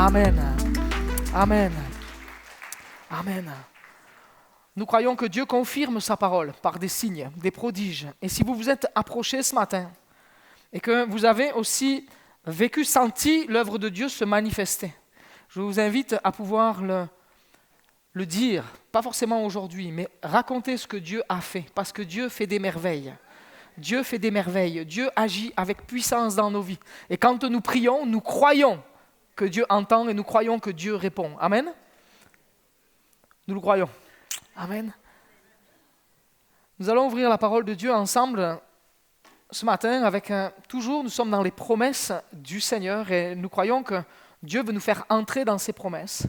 Amen. Amen. Amen. Nous croyons que Dieu confirme sa parole par des signes, des prodiges. Et si vous vous êtes approchés ce matin et que vous avez aussi vécu, senti l'œuvre de Dieu se manifester, je vous invite à pouvoir le dire, pas forcément aujourd'hui, mais raconter ce que Dieu a fait, parce que Dieu fait des merveilles. Dieu fait des merveilles, Dieu agit avec puissance dans nos vies. Et quand nous prions, nous croyons que Dieu entend et nous croyons que Dieu répond. Amen. Nous le croyons. Amen. Nous allons ouvrir la parole de Dieu ensemble ce matin avec toujours, nous sommes dans les promesses du Seigneur et nous croyons que Dieu veut nous faire entrer dans ses promesses.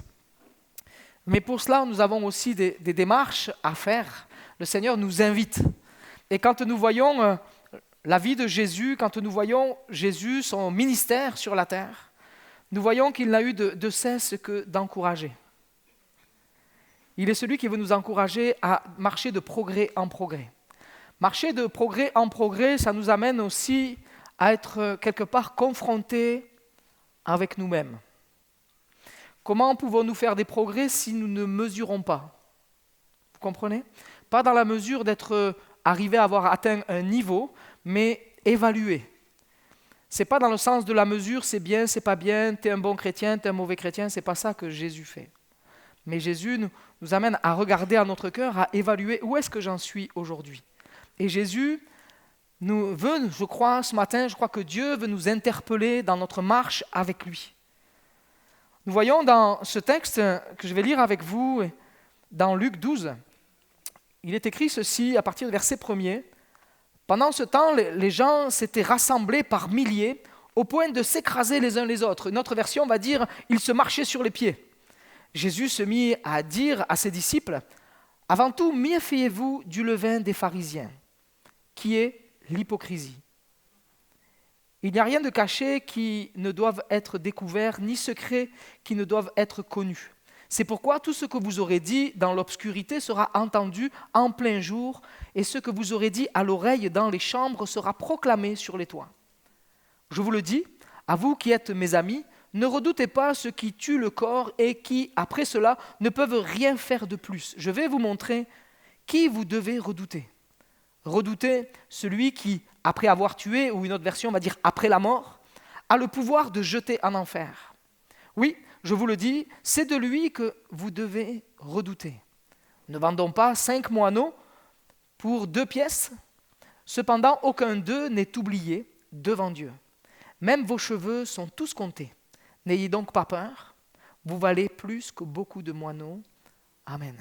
Mais pour cela, nous avons aussi des démarches à faire. Le Seigneur nous invite. Et quand nous voyons la vie de Jésus, quand nous voyons Jésus, son ministère sur la terre, nous voyons qu'il n'a eu de cesse que d'encourager. Il est celui qui veut nous encourager à marcher de progrès en progrès. Marcher de progrès en progrès, ça nous amène aussi à être quelque part confrontés avec nous-mêmes. Comment pouvons-nous faire des progrès si nous ne mesurons pas? Vous comprenez? Pas dans la mesure d'être arrivé à avoir atteint un niveau, mais évaluer. C'est pas dans le sens de la mesure, c'est bien, c'est pas bien, t'es un bon chrétien, t'es un mauvais chrétien, c'est pas ça que Jésus fait. Mais Jésus nous amène à regarder à notre cœur, à évaluer où est-ce que j'en suis aujourd'hui. Et Jésus nous veut, je crois, ce matin, je crois que Dieu veut nous interpeller dans notre marche avec lui. Nous voyons dans ce texte que je vais lire avec vous, dans Luc 12, il est écrit ceci à partir du verset 1er. Pendant ce temps, les gens s'étaient rassemblés par milliers au point de s'écraser les uns les autres. Une autre version va dire « ils se marchaient sur les pieds ». Jésus se mit à dire à ses disciples « Avant tout, méfiez-vous du levain des pharisiens, qui est l'hypocrisie. Il n'y a rien de caché qui ne doive être découvert, ni secret qui ne doive être connu. C'est pourquoi tout ce que vous aurez dit dans l'obscurité sera entendu en plein jour, et ce que vous aurez dit à l'oreille dans les chambres sera proclamé sur les toits. Je vous le dis, à vous qui êtes mes amis, ne redoutez pas ceux qui tuent le corps et qui, après cela, ne peuvent rien faire de plus. Je vais vous montrer qui vous devez redouter. Redoutez celui qui, après avoir tué, ou une autre version va dire après la mort, a le pouvoir de jeter en enfer. Oui, je vous le dis, c'est de lui que vous devez redouter. Ne vendons pas 5 moineaux pour 2 pièces. Cependant, aucun d'eux n'est oublié devant Dieu. Même vos cheveux sont tous comptés. N'ayez donc pas peur, vous valez plus que beaucoup de moineaux. Amen.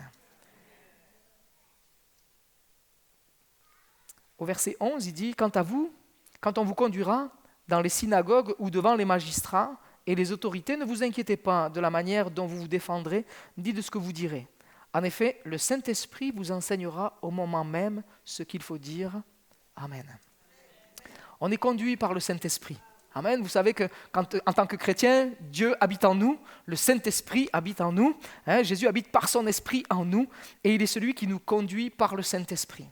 Au verset 11, il dit « Quant à vous, quand on vous conduira dans les synagogues ou devant les magistrats et les autorités, ne vous inquiétez pas de la manière dont vous vous défendrez, ni de ce que vous direz. En effet, le Saint-Esprit vous enseignera au moment même ce qu'il faut dire. Amen. » On est conduit par le Saint-Esprit. Amen. Vous savez que quand, en tant que chrétien, Dieu habite en nous, le Saint-Esprit habite en nous. Jésus habite par son Esprit en nous et il est celui qui nous conduit par le Saint-Esprit.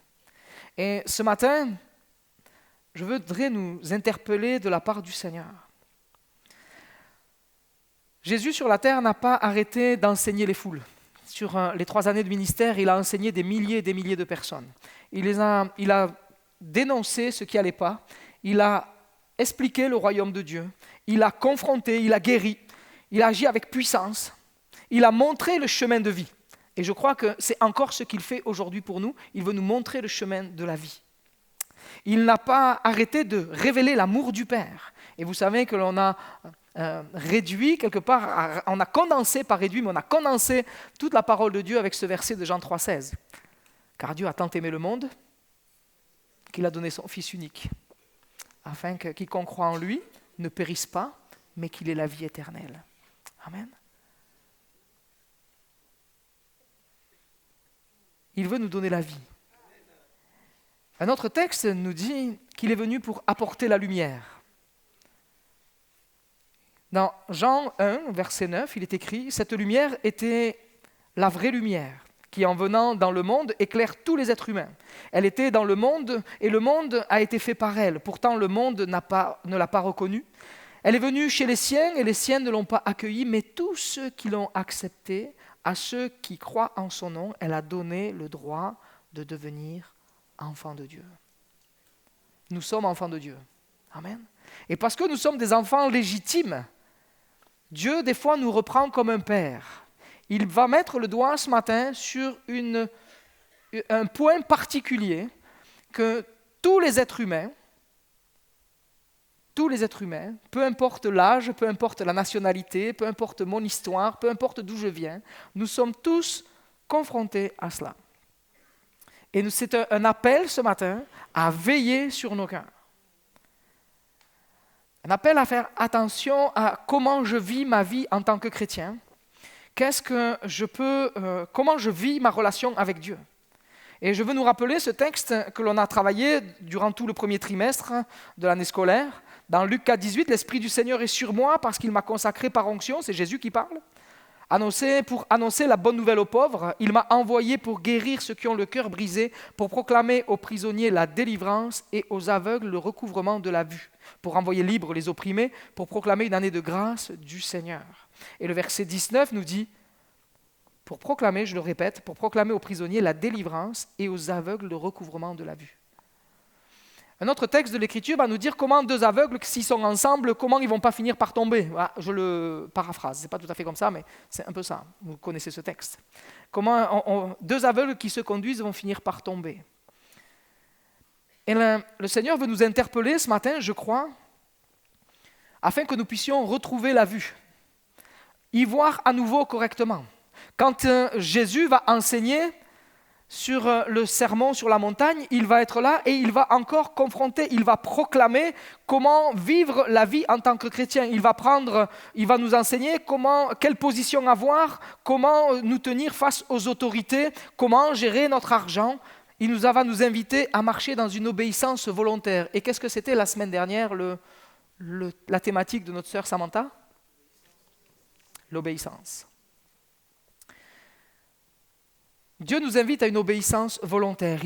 Et ce matin, je voudrais nous interpeller de la part du Seigneur. Jésus sur la terre n'a pas arrêté d'enseigner les foules. Sur les 3 années de ministère, il a enseigné des milliers et des milliers de personnes. Il a dénoncé ce qui n'allait pas. Il a expliqué le royaume de Dieu. Il a confronté, il a guéri. Il a agi avec puissance. Il a montré le chemin de vie. Et je crois que c'est encore ce qu'il fait aujourd'hui pour nous. Il veut nous montrer le chemin de la vie. Il n'a pas arrêté de révéler l'amour du Père. Et vous savez que l'on a réduit quelque part, on a condensé, pas réduit, mais on a condensé toute la parole de Dieu avec ce verset de Jean 3,16. Car Dieu a tant aimé le monde qu'il a donné son Fils unique, afin que quiconque croit en lui ne périsse pas, mais qu'il ait la vie éternelle. Amen. Il veut nous donner la vie. Un autre texte nous dit qu'il est venu pour apporter la lumière. Dans Jean 1, verset 9, il est écrit « Cette lumière était la vraie lumière, qui en venant dans le monde éclaire tous les êtres humains. Elle était dans le monde et le monde a été fait par elle. Pourtant le monde ne l'a pas reconnue. Elle est venue chez les siens et les siens ne l'ont pas accueillie, mais tous ceux qui l'ont acceptée, à ceux qui croient en son nom, elle a donné le droit de devenir enfants de Dieu. Nous sommes enfants de Dieu. Amen. Et parce que nous sommes des enfants légitimes, Dieu, des fois, nous reprend comme un père. Il va mettre le doigt ce matin sur un point particulier que tous les êtres humains, peu importe l'âge, peu importe la nationalité, peu importe mon histoire, peu importe d'où je viens, nous sommes tous confrontés à cela. Et c'est un appel ce matin à veiller sur nos cœurs. Un appel à faire attention à comment je vis ma vie en tant que chrétien. Comment je vis ma relation avec Dieu. Et je veux nous rappeler ce texte que l'on a travaillé durant tout le premier trimestre de l'année scolaire. Dans Luc 4, 18, « L'Esprit du Seigneur est sur moi parce qu'il m'a consacré par onction », c'est Jésus qui parle, pour annoncer la bonne nouvelle aux pauvres. Il m'a envoyé pour guérir ceux qui ont le cœur brisé, pour proclamer aux prisonniers la délivrance et aux aveugles le recouvrement de la vue, pour envoyer libres les opprimés, pour proclamer une année de grâce du Seigneur. Et le verset 19 nous dit, pour proclamer, je le répète, pour proclamer aux prisonniers la délivrance et aux aveugles le recouvrement de la vue. Un autre texte de l'Écriture va nous dire comment deux aveugles, s'ils sont ensemble, comment ils ne vont pas finir par tomber. Voilà, je le paraphrase, ce n'est pas tout à fait comme ça, mais c'est un peu ça. Vous connaissez ce texte. Comment deux aveugles qui se conduisent vont finir par tomber. Et le Seigneur veut nous interpeller ce matin, je crois, afin que nous puissions retrouver la vue, y voir à nouveau correctement. Quand Jésus va enseigner sur le sermon sur la montagne, il va être là et il va encore confronter, il va proclamer comment vivre la vie en tant que chrétien. Il va nous enseigner quelle position avoir, comment nous tenir face aux autorités, comment gérer notre argent. Il va nous inviter à marcher dans une obéissance volontaire. Et qu'est-ce que c'était la semaine dernière, la thématique de notre sœur Samantha ? L'obéissance. Dieu nous invite à une obéissance volontaire.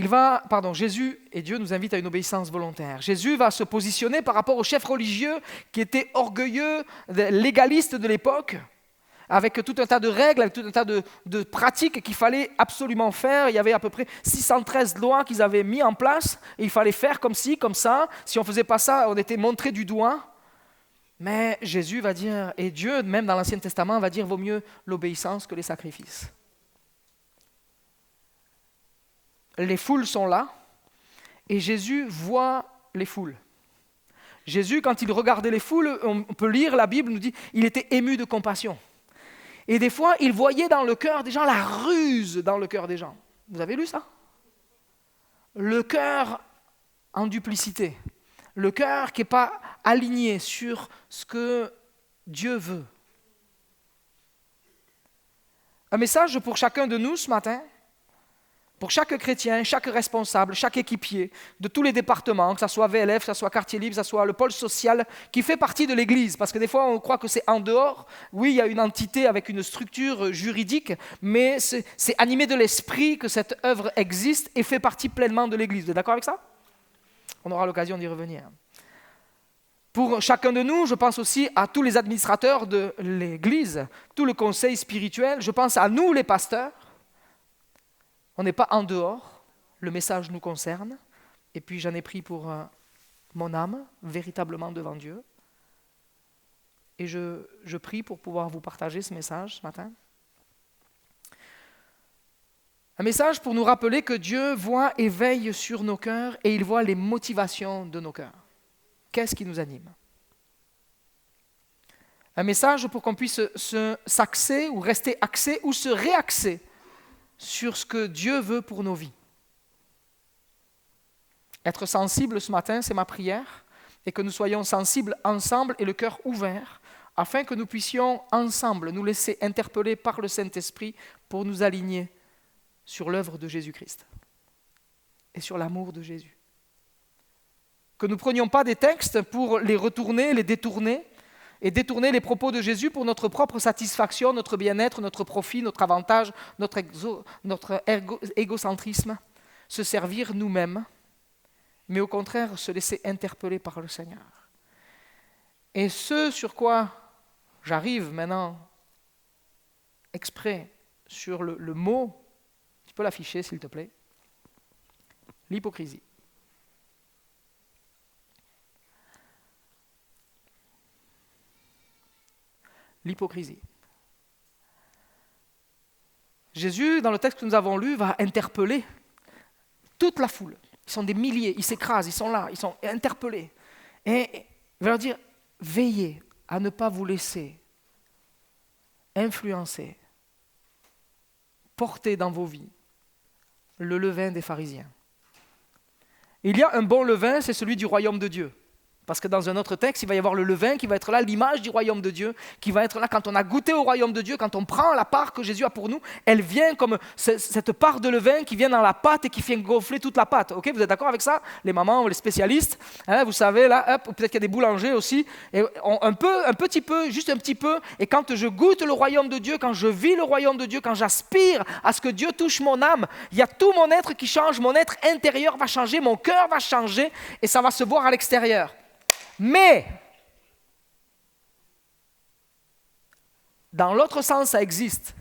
Jésus et Dieu nous invitent à une obéissance volontaire. Jésus va se positionner par rapport aux chefs religieux qui étaient orgueilleux, légalistes de l'époque, avec tout un tas de règles, avec tout un tas de pratiques qu'il fallait absolument faire. Il y avait à peu près 613 lois qu'ils avaient mis en place, et il fallait faire comme ci, comme ça. Si on ne faisait pas ça, on était montré du doigt. Mais Jésus va dire, et Dieu, même dans l'Ancien Testament, va dire, vaut mieux l'obéissance que les sacrifices. Les foules sont là, et Jésus voit les foules. Jésus, quand il regardait les foules, on peut lire, la Bible nous dit, il était ému de compassion. Et des fois, il voyait dans le cœur des gens la ruse dans le cœur des gens. Vous avez lu ça ? Le cœur en duplicité. Le cœur qui n'est pas aligné sur ce que Dieu veut. Un message pour chacun de nous ce matin, pour chaque chrétien, chaque responsable, chaque équipier de tous les départements, que ce soit VLF, que ce soit Quartier Libre, que ce soit le pôle social, qui fait partie de l'Église. Parce que des fois, on croit que c'est en dehors. Oui, il y a une entité avec une structure juridique, mais c'est animé de l'esprit que cette œuvre existe et fait partie pleinement de l'Église. Vous êtes d'accord avec ça ? On aura l'occasion d'y revenir. Pour chacun de nous, je pense aussi à tous les administrateurs de l'Église, tout le conseil spirituel, je pense à nous les pasteurs. On n'est pas en dehors, le message nous concerne, et puis j'en ai pris pour mon âme, véritablement devant Dieu. Et je prie pour pouvoir vous partager ce message ce matin. Un message pour nous rappeler que Dieu voit et veille sur nos cœurs, et il voit les motivations de nos cœurs. Qu'est-ce qui nous anime ? Un message pour qu'on puisse s'axer ou rester axé ou se réaxer sur ce que Dieu veut pour nos vies. Être sensible ce matin, c'est ma prière, et que nous soyons sensibles ensemble et le cœur ouvert, afin que nous puissions ensemble nous laisser interpeller par le Saint-Esprit pour nous aligner sur l'œuvre de Jésus-Christ et sur l'amour de Jésus. Que nous ne prenions pas des textes pour les retourner, les détourner, et détourner les propos de Jésus pour notre propre satisfaction, notre bien-être, notre profit, notre avantage, notre égocentrisme, se servir nous-mêmes, mais au contraire se laisser interpeller par le Seigneur. Et ce sur quoi j'arrive maintenant, exprès, sur le mot, tu peux l'afficher s'il te plaît, l'hypocrisie. L'hypocrisie. Jésus, dans le texte que nous avons lu, va interpeller toute la foule. Ils sont des milliers, ils s'écrasent, ils sont là, ils sont interpellés. Et il va leur dire, veillez à ne pas vous laisser influencer, porter dans vos vies le levain des pharisiens. Il y a un bon levain, c'est celui du royaume de Dieu. Parce que dans un autre texte, il va y avoir le levain qui va être là, l'image du royaume de Dieu, qui va être là quand on a goûté au royaume de Dieu, quand on prend la part que Jésus a pour nous, elle vient comme cette part de levain qui vient dans la pâte et qui vient gonfler toute la pâte. Ok, vous êtes d'accord avec ça? Les mamans ou les spécialistes, hein, vous savez, là, hop, peut-être qu'il y a des boulangers aussi, et un petit peu, juste un petit peu, et quand je goûte le royaume de Dieu, quand je vis le royaume de Dieu, quand j'aspire à ce que Dieu touche mon âme, il y a tout mon être qui change, mon être intérieur va changer, mon cœur va changer, et ça va se voir à l'extérieur. Mais, dans l'autre sens, ça existe.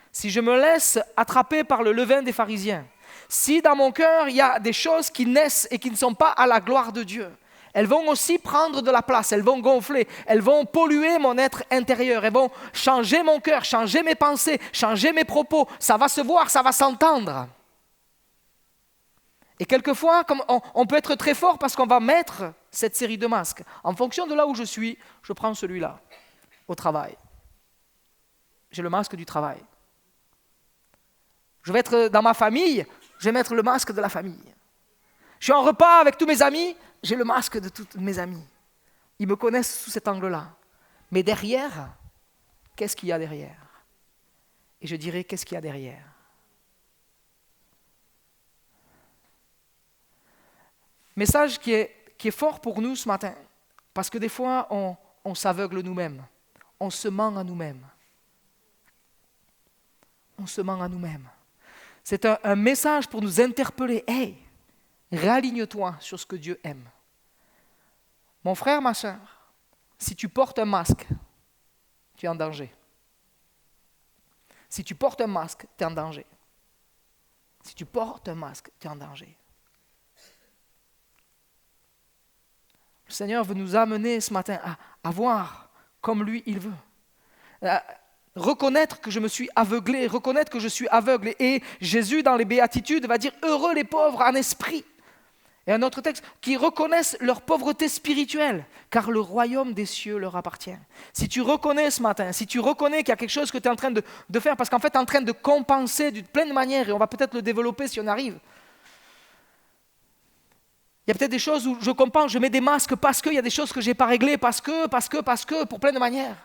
Si je me laisse attraper par le levain des pharisiens, si dans mon cœur, il y a des choses qui naissent et qui ne sont pas à la gloire de Dieu, elles vont aussi prendre de la place, elles vont gonfler, elles vont polluer mon être intérieur, elles vont changer mon cœur, changer mes pensées, changer mes propos. Ça va se voir, ça va s'entendre. Et quelquefois, on peut être très fort parce qu'on va mettre cette série de masques. En fonction de là où je suis, je prends celui-là, au travail. J'ai le masque du travail. Je vais être dans ma famille, je vais mettre le masque de la famille. Je suis en repas avec tous mes amis, j'ai le masque de tous mes amis. Ils me connaissent sous cet angle-là. Mais derrière, qu'est-ce qu'il y a derrière? Et je dirais, qu'est-ce qu'il y a derrière? Message qui est fort pour nous ce matin, parce que des fois, on s'aveugle nous-mêmes, on se ment à nous-mêmes. On se ment à nous-mêmes. C'est un message pour nous interpeller. Hey, réaligne-toi sur ce que Dieu aime. Mon frère, ma soeur, si tu portes un masque, tu es en danger. Si tu portes un masque, tu es en danger. Si tu portes un masque, tu es en danger. Le Seigneur veut nous amener ce matin à voir comme lui il veut. Reconnaître que je me suis aveuglé, reconnaître que je suis aveugle. Et Jésus, dans les béatitudes, va dire « Heureux les pauvres en esprit ». Et un autre texte, qui reconnaissent leur pauvreté spirituelle, car le royaume des cieux leur appartient. Si tu reconnais ce matin, si tu reconnais qu'il y a quelque chose que tu es en train de faire, parce qu'en fait tu es en train de compenser d'une pleine manière, et on va peut-être le développer si on arrive. Il y a peut-être des choses où je compense, je mets des masques parce qu'il y a des choses que je n'ai pas réglées, parce que, pour plein de manières.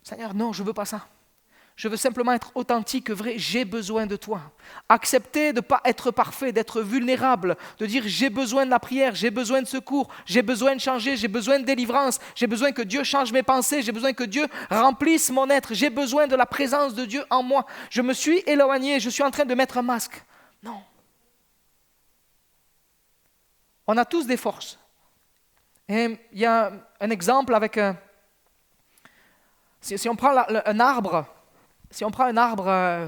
Seigneur, non, je ne veux pas ça. Je veux simplement être authentique, vrai, j'ai besoin de toi. Accepter de ne pas être parfait, d'être vulnérable, de dire j'ai besoin de la prière, j'ai besoin de secours, j'ai besoin de changer, j'ai besoin de délivrance, j'ai besoin que Dieu change mes pensées, j'ai besoin que Dieu remplisse mon être, j'ai besoin de la présence de Dieu en moi. Je me suis éloigné, je suis en train de mettre un masque. Non. On a tous des forces. Et il y a un exemple avec si on prend un arbre,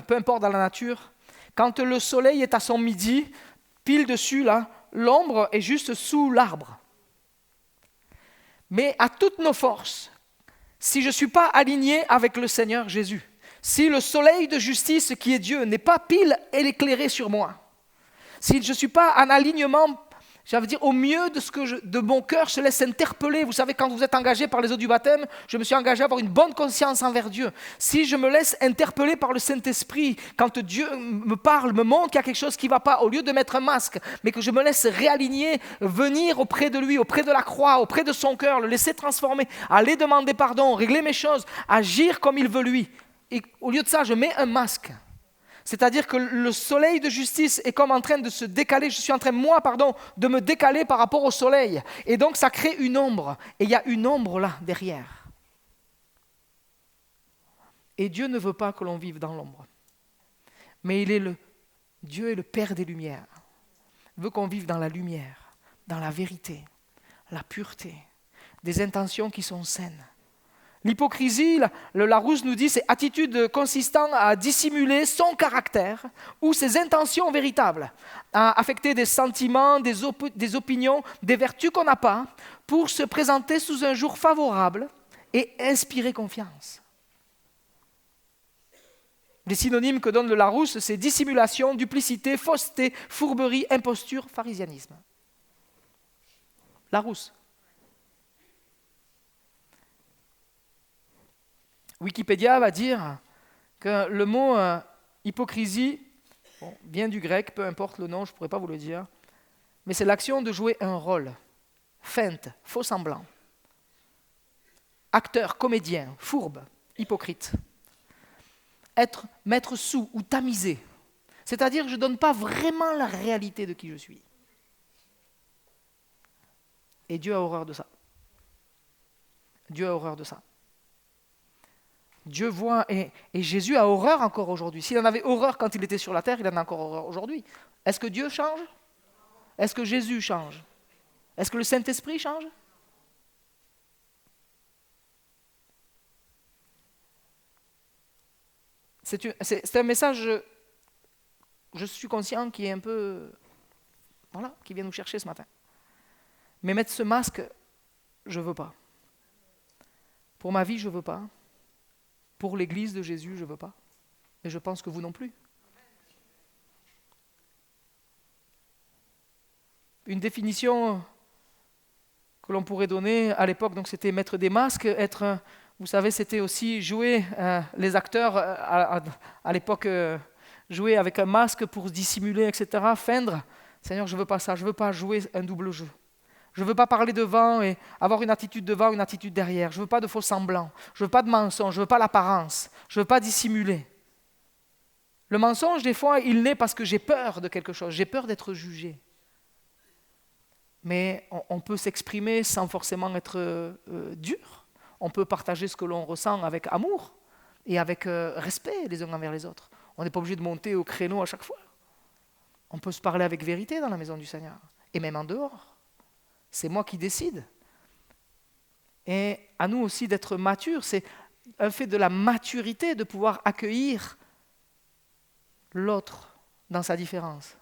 peu importe dans la nature, quand le soleil est à son midi, pile dessus, là, l'ombre est juste sous l'arbre. Mais à toutes nos forces, si je ne suis pas aligné avec le Seigneur Jésus, si le soleil de justice qui est Dieu n'est pas pile éclairé sur moi, si je ne suis pas en alignement, j'allais dire au mieux de mon cœur se laisse interpeller. Vous savez, quand vous êtes engagé par les eaux du baptême, je me suis engagé à avoir une bonne conscience envers Dieu. Si je me laisse interpeller par le Saint-Esprit, quand Dieu me parle, me montre qu'il y a quelque chose qui ne va pas, au lieu de mettre un masque, mais que je me laisse réaligner, venir auprès de lui, auprès de la croix, auprès de son cœur, le laisser transformer, aller demander pardon, régler mes choses, agir comme il veut lui. Et au lieu de ça, je mets un masque. C'est-à-dire que le soleil de justice est comme en train de se décaler, je suis en train, de me décaler par rapport au soleil. Et donc ça crée une ombre. Et il y a une ombre là, derrière. Et Dieu ne veut pas que l'on vive dans l'ombre. Mais Dieu est le Père des Lumières. Il veut qu'on vive dans la lumière, dans la vérité, la pureté, des intentions qui sont saines. L'hypocrisie, le Larousse nous dit, c'est attitude consistant à dissimuler son caractère ou ses intentions véritables, à affecter des sentiments, des opinions, des vertus qu'on n'a pas, pour se présenter sous un jour favorable et inspirer confiance. Les synonymes que donne le Larousse, c'est dissimulation, duplicité, fausseté, fourberie, imposture, pharisianisme. Larousse. Wikipédia va dire que le mot hypocrisie vient du grec, peu importe le nom, je ne pourrais pas vous le dire, mais c'est l'action de jouer un rôle, feinte, faux semblant, acteur, comédien, fourbe, hypocrite, mettre sous ou tamiser, c'est-à-dire que je ne donne pas vraiment la réalité de qui je suis. Et Dieu a horreur de ça. Dieu a horreur de ça. Dieu voit, et Jésus a horreur encore aujourd'hui. S'il en avait horreur quand il était sur la terre, il en a encore horreur aujourd'hui. Est-ce que Dieu change? Est-ce que Jésus change? Est-ce que le Saint-Esprit change? C'est un message, je suis conscient, qui est un peu, voilà, qui vient nous chercher ce matin. Mais mettre ce masque, je ne veux pas. Pour ma vie, je ne veux pas. Pour l'Église de Jésus, je ne veux pas. Et je pense que vous non plus. Une définition que l'on pourrait donner à l'époque, donc c'était mettre des masques, vous savez, c'était aussi jouer, les acteurs à l'époque jouaient avec un masque pour dissimuler, etc., feindre. Seigneur, je ne veux pas ça, je ne veux pas jouer un double jeu. Je ne veux pas parler devant et avoir une attitude devant, une attitude derrière. Je ne veux pas de faux semblants. Je ne veux pas de mensonge. Je ne veux pas l'apparence. Je ne veux pas dissimuler. Le mensonge, des fois, il naît parce que j'ai peur de quelque chose. J'ai peur d'être jugé. Mais on peut s'exprimer sans forcément être dur. On peut partager ce que l'on ressent avec amour et avec respect les uns envers les autres. On n'est pas obligé de monter au créneau à chaque fois. On peut se parler avec vérité dans la maison du Seigneur. Et même en dehors. C'est moi qui décide. Et à nous aussi d'être matures. C'est un fait de la maturité de pouvoir accueillir l'autre dans sa différence.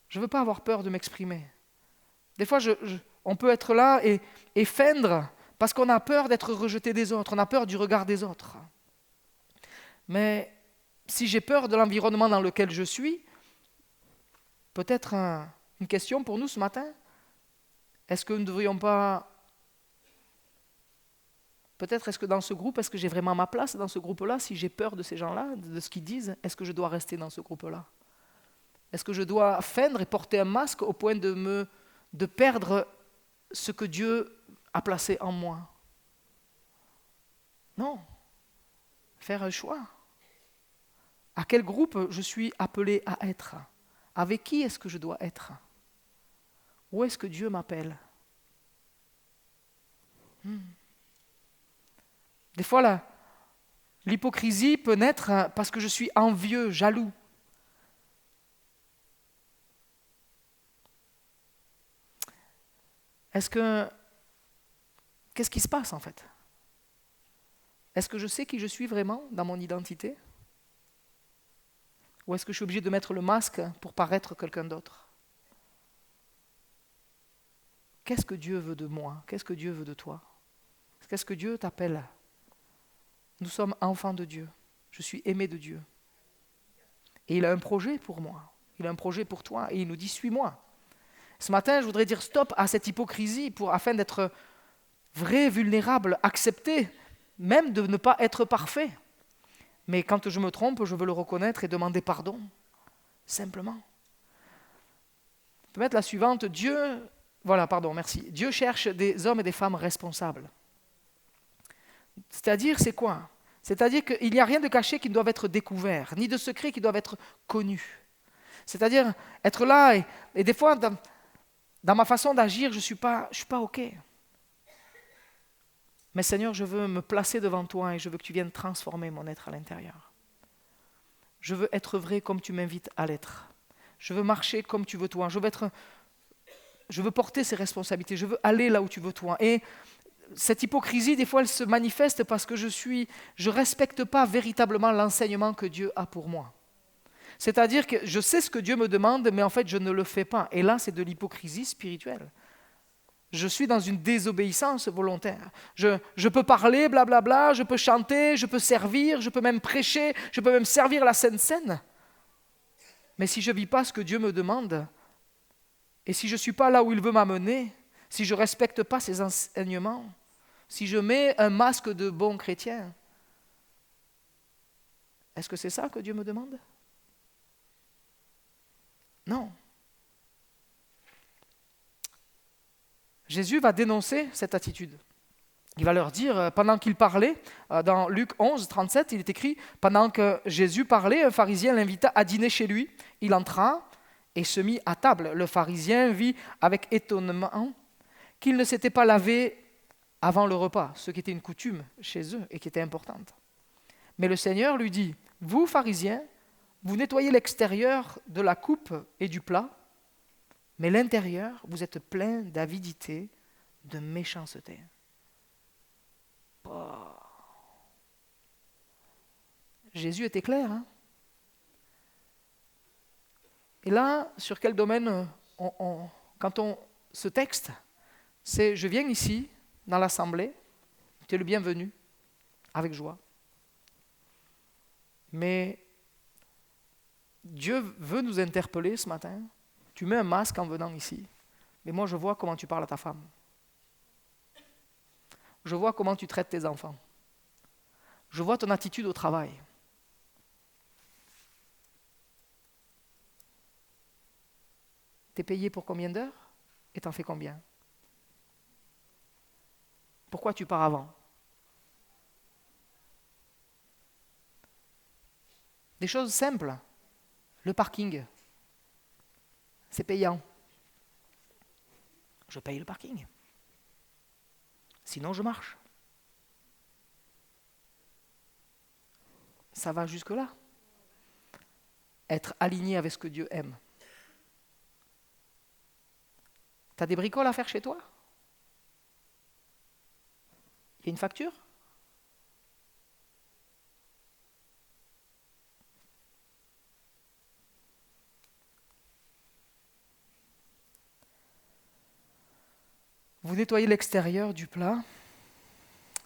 Je ne veux pas avoir peur de m'exprimer. Des fois, on peut être là et feindre parce qu'on a peur d'être rejeté des autres. On a peur du regard des autres. Mais si j'ai peur de l'environnement dans lequel je suis, peut-être une question pour nous ce matin. Est-ce que nous ne devrions pas... Peut-être est-ce que dans ce groupe, est-ce que j'ai vraiment ma place dans ce groupe-là? Si j'ai peur de ces gens-là, de ce qu'ils disent, est-ce que je dois rester dans ce groupe-là? Est-ce que je dois feindre et porter un masque au point de perdre ce que Dieu a placé en moi? Non. Faire un choix. À quel groupe je suis appelé à être? Avec qui est-ce que je dois être? Où est-ce que Dieu m'appelle? Des fois, l'hypocrisie peut naître parce que je suis envieux, jaloux. Qu'est-ce qui se passe en fait? Est-ce que je sais qui je suis vraiment dans mon identité? Ou est-ce que je suis obligé de mettre le masque pour paraître quelqu'un d'autre? Qu'est-ce que Dieu veut de moi? Qu'est-ce que Dieu veut de toi? Qu'est-ce que Dieu t'appelle? Nous sommes enfants de Dieu. Je suis aimé de Dieu. Et il a un projet pour moi. Il a un projet pour toi. Et il nous dit, suis-moi. Ce matin, je voudrais dire stop à cette hypocrisie afin d'être vrai, vulnérable, accepté, même de ne pas être parfait. Mais quand je me trompe, je veux le reconnaître et demander pardon. Simplement. On peut mettre la suivante. Dieu cherche des hommes et des femmes responsables. C'est-à-dire, c'est quoi? C'est-à-dire qu'il n'y a rien de caché qui doit être découvert, ni de secret qui doit être connu. C'est-à-dire être là et des fois, dans ma façon d'agir, je ne suis pas OK. Mais Seigneur, je veux me placer devant toi et je veux que tu viennes transformer mon être à l'intérieur. Je veux être vrai comme tu m'invites à l'être. Je veux marcher comme tu veux toi. Je veux être je veux porter ces responsabilités, je veux aller là où tu veux toi. Et cette hypocrisie, des fois, elle se manifeste parce que je respecte pas véritablement l'enseignement que Dieu a pour moi. C'est-à-dire que je sais ce que Dieu me demande, mais en fait, je ne le fais pas. Et là, c'est de l'hypocrisie spirituelle. Je suis dans une désobéissance volontaire. Je peux parler, blablabla, je peux chanter, je peux servir, je peux même prêcher, je peux même servir la Sainte Seine. Mais si je ne vis pas ce que Dieu me demande, et si je ne suis pas là où il veut m'amener, si je ne respecte pas ses enseignements, si je mets un masque de bon chrétien, est-ce que c'est ça que Dieu me demande? Non. Jésus va dénoncer cette attitude. Il va leur dire, pendant qu'il parlait, dans Luc 11, 37, il est écrit, pendant que Jésus parlait, un pharisien l'invita à dîner chez lui. Il entra et se mit à table. Le pharisien vit avec étonnement qu'il ne s'était pas lavé avant le repas, ce qui était une coutume chez eux et qui était importante. Mais le Seigneur lui dit, « Vous, pharisiens, vous nettoyez l'extérieur de la coupe et du plat, mais l'intérieur, vous êtes plein d'avidité, de méchanceté. » Oh. Jésus était clair. Hein? Et là, sur quel domaine ce texte, c'est « Je viens ici, dans l'assemblée, tu es le bienvenu, avec joie. » Mais Dieu veut nous interpeller ce matin. Tu mets un masque en venant ici, mais moi je vois comment tu parles à ta femme. Je vois comment tu traites tes enfants. Je vois ton attitude au travail. Tu es payé pour combien d'heures et t'en fais combien? Pourquoi tu pars avant? Des choses simples. Le parking, c'est payant. Je paye le parking. Sinon, je marche. Ça va jusque-là. Être aligné avec ce que Dieu aime. Tu as des bricoles à faire chez toi? Il y a une facture? Vous nettoyez l'extérieur du plat,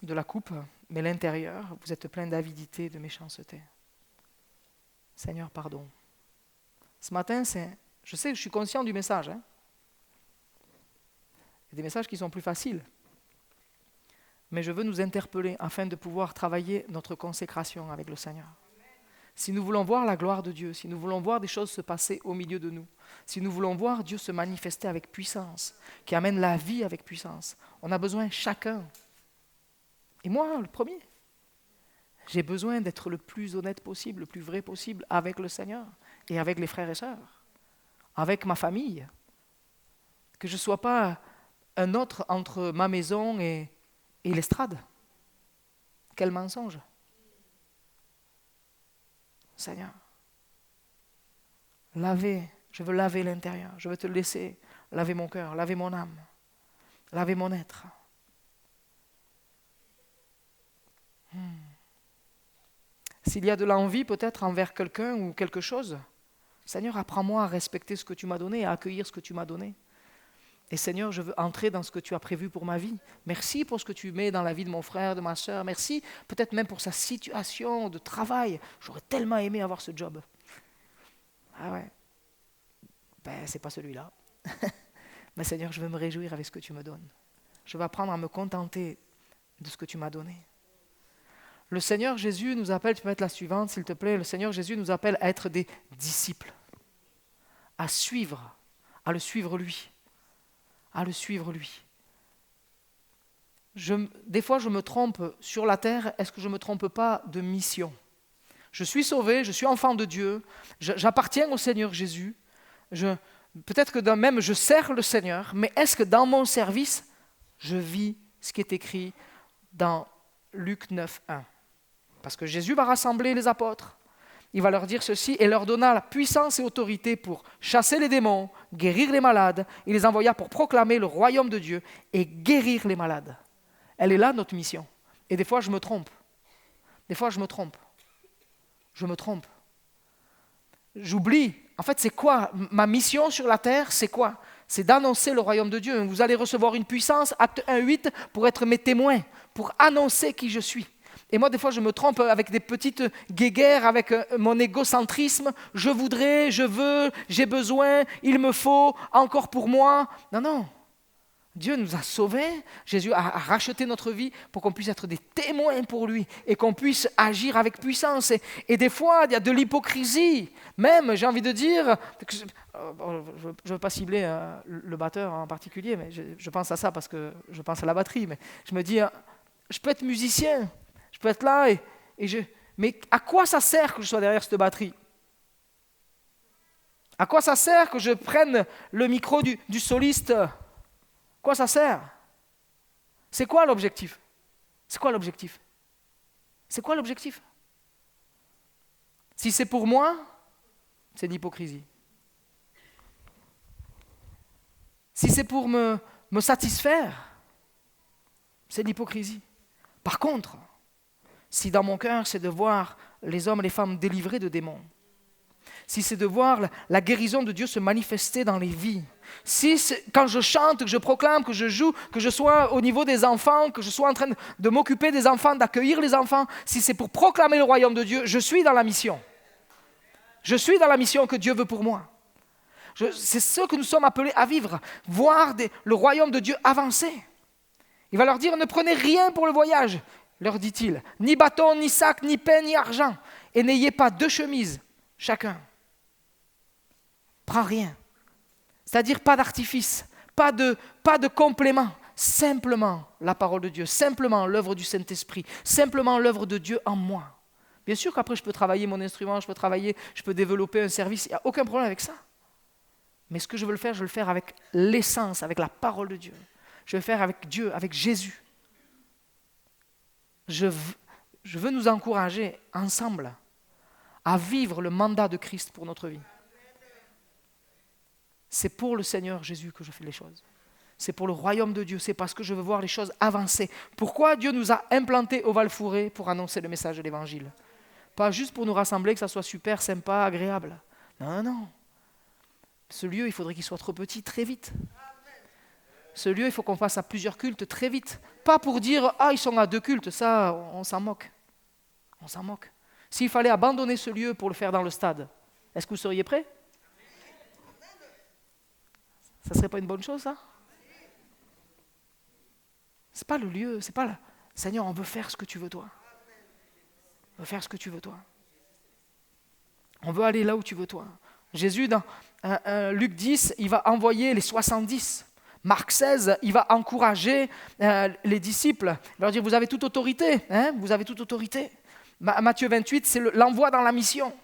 de la coupe, mais l'intérieur, vous êtes plein d'avidité, de méchanceté. Seigneur, pardon. Ce matin, je sais que je suis conscient du message. Hein. Il y a des messages qui sont plus faciles. Mais je veux nous interpeller afin de pouvoir travailler notre consécration avec le Seigneur. Si nous voulons voir la gloire de Dieu, si nous voulons voir des choses se passer au milieu de nous, si nous voulons voir Dieu se manifester avec puissance, qui amène la vie avec puissance, on a besoin chacun. Et moi, le premier, j'ai besoin d'être le plus honnête possible, le plus vrai possible avec le Seigneur et avec les frères et sœurs, avec ma famille. Que je ne sois pas un autre entre ma maison et l'estrade. Quel mensonge! Seigneur, je veux laver l'intérieur, je veux te laisser laver mon cœur, laver mon âme, laver mon être. S'il y a de l'envie peut-être envers quelqu'un ou quelque chose, Seigneur, apprends-moi à respecter ce que tu m'as donné, à accueillir ce que tu m'as donné. Et Seigneur, je veux entrer dans ce que tu as prévu pour ma vie. Merci pour ce que tu mets dans la vie de mon frère, de ma sœur. Merci peut-être même pour sa situation de travail. J'aurais tellement aimé avoir ce job. Ah ouais. C'est pas celui-là. Mais Seigneur, je veux me réjouir avec ce que tu me donnes. Je veux apprendre à me contenter de ce que tu m'as donné. Le Seigneur Jésus nous appelle, tu peux mettre la suivante s'il te plaît, le Seigneur Jésus nous appelle à être des disciples, à suivre, à le suivre lui. À le suivre lui. Des fois, je me trompe sur la terre. Est-ce que je ne me trompe pas de mission? Je suis sauvé, je suis enfant de Dieu, j'appartiens au Seigneur Jésus. Peut-être que même je sers le Seigneur, mais est-ce que dans mon service, je vis ce qui est écrit dans Luc 9, 1? Parce que Jésus va rassembler les apôtres. il va leur dire ceci, et leur donna la puissance et autorité pour chasser les démons, guérir les malades. Il les envoya pour proclamer le royaume de Dieu et guérir les malades. Elle est là, notre mission. Et des fois, je me trompe. J'oublie. En fait, c'est quoi? Ma mission sur la terre, c'est quoi? C'est d'annoncer le royaume de Dieu. Vous allez recevoir une puissance, acte 1:8, pour être mes témoins, pour annoncer qui je suis. Et moi, des fois, je me trompe avec des petites guéguerres, avec mon égocentrisme. Je voudrais, je veux, j'ai besoin, il me faut, encore pour moi. Non. Dieu nous a sauvés. Jésus a racheté notre vie pour qu'on puisse être des témoins pour lui et qu'on puisse agir avec puissance. Et des fois, il y a de l'hypocrisie. Même, j'ai envie de dire, je ne veux pas cibler le batteur en particulier, mais je pense à ça parce que je pense à la batterie. Mais je me dis, je peux être musicien, je peux être là, mais à quoi ça sert que je sois derrière cette batterie? À quoi ça sert que je prenne le micro du soliste? À quoi ça sert? C'est quoi l'objectif? Si c'est pour moi, c'est de l'hypocrisie. Si c'est pour me satisfaire, c'est de l'hypocrisie. Par contre, si dans mon cœur, c'est de voir les hommes et les femmes délivrés de démons, si c'est de voir la guérison de Dieu se manifester dans les vies, si quand je chante, que je proclame, que je joue, que je sois au niveau des enfants, que je sois en train de m'occuper des enfants, d'accueillir les enfants, si c'est pour proclamer le royaume de Dieu, je suis dans la mission. Je suis dans la mission que Dieu veut pour moi. C'est ce que nous sommes appelés à vivre, voir le royaume de Dieu avancer. Il va leur dire, ne prenez rien pour le voyage, leur dit-il, ni bâton, ni sac, ni pain, ni argent, et n'ayez pas 2 chemises, chacun. Prends rien. C'est-à-dire pas d'artifice, pas de complément, simplement la parole de Dieu, simplement l'œuvre du Saint-Esprit, simplement l'œuvre de Dieu en moi. Bien sûr qu'après je peux travailler mon instrument, je peux développer un service, il n'y a aucun problème avec ça. Mais ce que je veux le faire avec l'essence, avec la parole de Dieu. Je veux le faire avec Dieu, avec Jésus. Je veux nous encourager ensemble à vivre le mandat de Christ pour notre vie. C'est pour le Seigneur Jésus que je fais les choses. C'est pour le royaume de Dieu, c'est parce que je veux voir les choses avancer. Pourquoi Dieu nous a implantés au Val-Fouré pour annoncer le message de l'Évangile? Pas juste pour nous rassembler, que ça soit super, sympa, agréable. Non. Ce lieu, il faudrait qu'il soit trop petit très vite. Ce lieu, il faut qu'on fasse à plusieurs cultes très vite. Pas pour dire, ils sont à 2 cultes, ça, on s'en moque. S'il fallait abandonner ce lieu pour le faire dans le stade, est-ce que vous seriez prêts? Ça ne serait pas une bonne chose, ça? C'est pas le lieu, c'est pas Seigneur, on veut faire ce que tu veux, toi. On veut aller là où tu veux, toi. Jésus, dans Luc 10, il va envoyer les 70. Marc 16, il va encourager les disciples. Il va leur dire, vous avez toute autorité. Matthieu 28, c'est l'envoi dans la mission.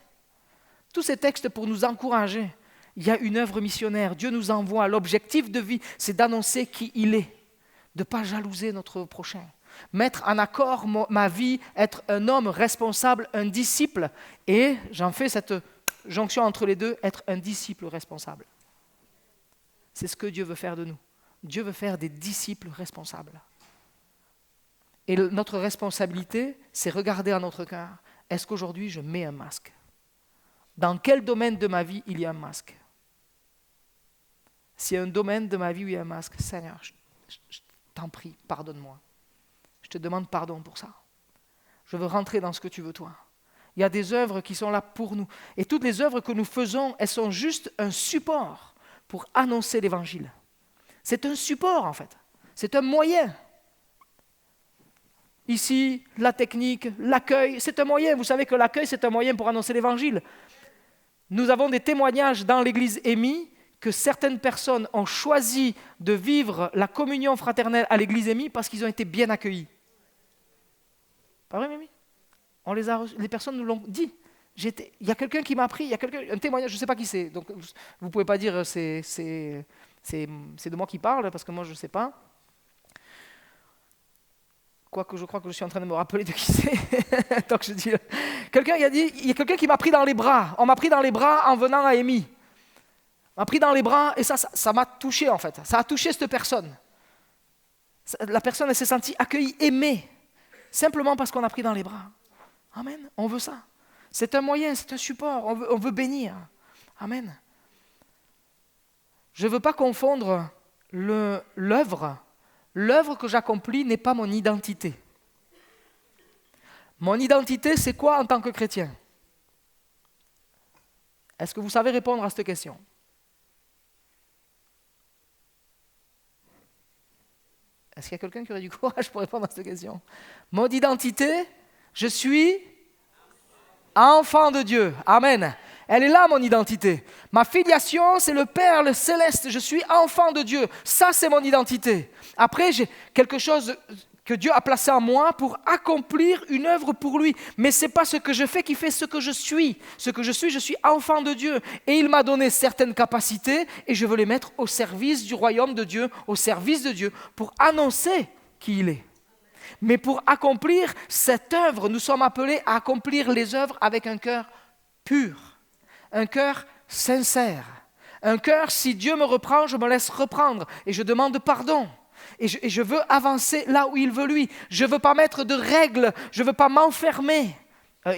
Tous ces textes pour nous encourager. Il y a une œuvre missionnaire. Dieu nous envoie. L'objectif de vie, c'est d'annoncer qui il est. De ne pas jalouser notre prochain. Mettre en accord ma vie, être un homme responsable, un disciple. Et j'en fais cette jonction entre les deux, être un disciple responsable. C'est ce que Dieu veut faire de nous. Dieu veut faire des disciples responsables. Et notre responsabilité, c'est regarder à notre cœur. Est-ce qu'aujourd'hui, je mets un masque? Dans quel domaine de ma vie il y a un masque? S'il y a un domaine de ma vie où il y a un masque, Seigneur, je t'en prie, pardonne-moi. Je te demande pardon pour ça. Je veux rentrer dans ce que tu veux, toi. Il y a des œuvres qui sont là pour nous. Et toutes les œuvres que nous faisons, elles sont juste un support pour annoncer l'Évangile. C'est un support, en fait. C'est un moyen. Ici, la technique, l'accueil, c'est un moyen. Vous savez que l'accueil, c'est un moyen pour annoncer l'Évangile. Nous avons des témoignages dans l'Église EMI que certaines personnes ont choisi de vivre la communion fraternelle à l'Église EMI parce qu'ils ont été bien accueillis. Pas vrai, Mimi? Les personnes nous l'ont dit. Il y a quelqu'un qui m'a appris, un témoignage, je ne sais pas qui c'est, donc vous ne pouvez pas dire c'est de moi qui parle, parce que moi je ne sais pas. quoique je crois que je suis en train de me rappeler de qui c'est. Donc je dis, quelqu'un qui a dit, il y a quelqu'un qui m'a pris dans les bras. On m'a pris dans les bras en venant à Amy. On m'a pris dans les bras et ça m'a touché en fait. Ça a touché cette personne. La personne, elle s'est sentie accueillie, aimée, simplement parce qu'on a pris dans les bras. Amen. On veut ça. C'est un moyen, c'est un support. On veut bénir. Amen. Je ne veux pas confondre l'œuvre. L'œuvre que j'accomplis n'est pas mon identité. Mon identité, c'est quoi en tant que chrétien? Est-ce que vous savez répondre à cette question? Est-ce qu'il y a quelqu'un qui aurait du courage pour répondre à cette question? Mon identité, je suis enfant de Dieu. Amen. Elle est là, mon identité. Ma filiation, c'est le Père, le Céleste. Je suis enfant de Dieu. Ça, c'est mon identité. Après, j'ai quelque chose que Dieu a placé en moi pour accomplir une œuvre pour lui. Mais ce n'est pas ce que je fais qui fait ce que je suis. Ce que je suis enfant de Dieu. Et il m'a donné certaines capacités et je veux les mettre au service du royaume de Dieu, au service de Dieu, pour annoncer qui il est. Mais pour accomplir cette œuvre, nous sommes appelés à accomplir les œuvres avec un cœur pur, un cœur sincère, un cœur, si Dieu me reprend, je me laisse reprendre et je demande pardon. Et je veux avancer là où il veut lui. Je ne veux pas mettre de règles, je ne veux pas m'enfermer.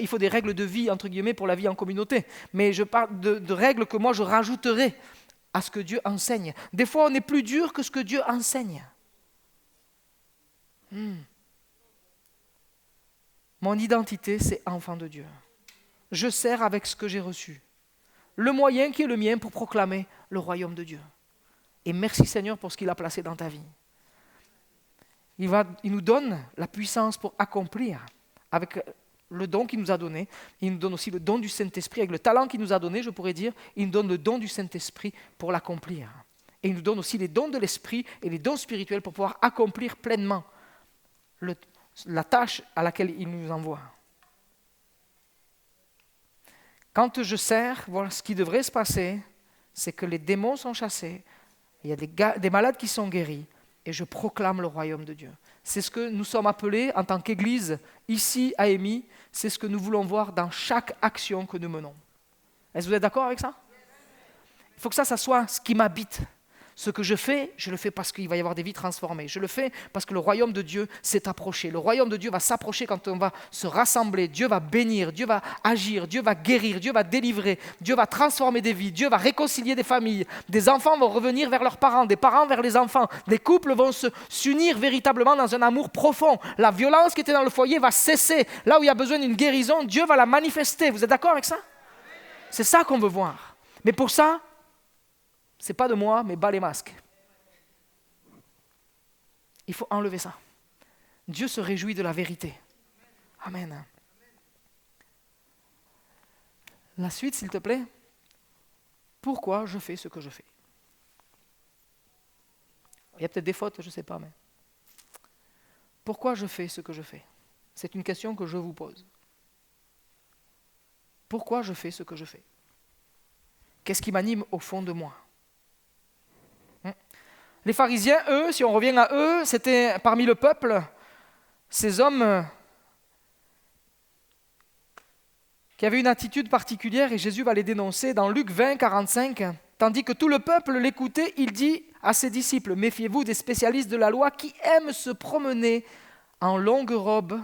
Il faut des règles de vie, entre guillemets, pour la vie en communauté. Mais je parle de règles que moi je rajouterai à ce que Dieu enseigne. Des fois, on est plus dur que ce que Dieu enseigne. Mon identité, c'est enfant de Dieu. Je sers avec ce que j'ai reçu. Le moyen qui est le mien pour proclamer le royaume de Dieu. Et merci Seigneur pour ce qu'il a placé dans ta vie. Il nous donne la puissance pour accomplir avec le don qu'il nous a donné. Il nous donne aussi le don du Saint-Esprit. Avec le talent qu'il nous a donné, je pourrais dire, il nous donne le don du Saint-Esprit pour l'accomplir. Et il nous donne aussi les dons de l'Esprit et les dons spirituels pour pouvoir accomplir pleinement la tâche à laquelle il nous envoie. Quand je sers, voilà ce qui devrait se passer, c'est que les démons sont chassés, il y a des malades qui sont guéris, et je proclame le royaume de Dieu. C'est ce que nous sommes appelés en tant qu'Église, ici à Émy, c'est ce que nous voulons voir dans chaque action que nous menons. Est-ce que vous êtes d'accord avec ça? Il faut que ça soit ce qui m'habite. Ce que je le fais parce qu'il va y avoir des vies transformées. Je le fais parce que le royaume de Dieu s'est approché. Le royaume de Dieu va s'approcher quand on va se rassembler. Dieu va bénir, Dieu va agir, Dieu va guérir, Dieu va délivrer, Dieu va transformer des vies, Dieu va réconcilier des familles. Des enfants vont revenir vers leurs parents, des parents vers les enfants. Des couples vont s'unir véritablement dans un amour profond. La violence qui était dans le foyer va cesser. Là où il y a besoin d'une guérison, Dieu va la manifester. Vous êtes d'accord avec ça? C'est ça qu'on veut voir. Mais pour ça, c'est pas de moi, mais bas les masques. Il faut enlever ça. Dieu se réjouit de la vérité. Amen. La suite, s'il te plaît. Pourquoi je fais ce que je fais? Il y a peut-être des fautes, je ne sais pas, mais... Pourquoi je fais ce que je fais? C'est une question que je vous pose. Pourquoi je fais ce que je fais? Qu'est-ce qui m'anime au fond de moi? Les pharisiens, eux, si on revient à eux, c'était parmi le peuple, ces hommes qui avaient une attitude particulière et Jésus va les dénoncer dans Luc 20, 45. Tandis que tout le peuple l'écoutait, il dit à ses disciples, « Méfiez-vous des spécialistes de la loi qui aiment se promener en longue robe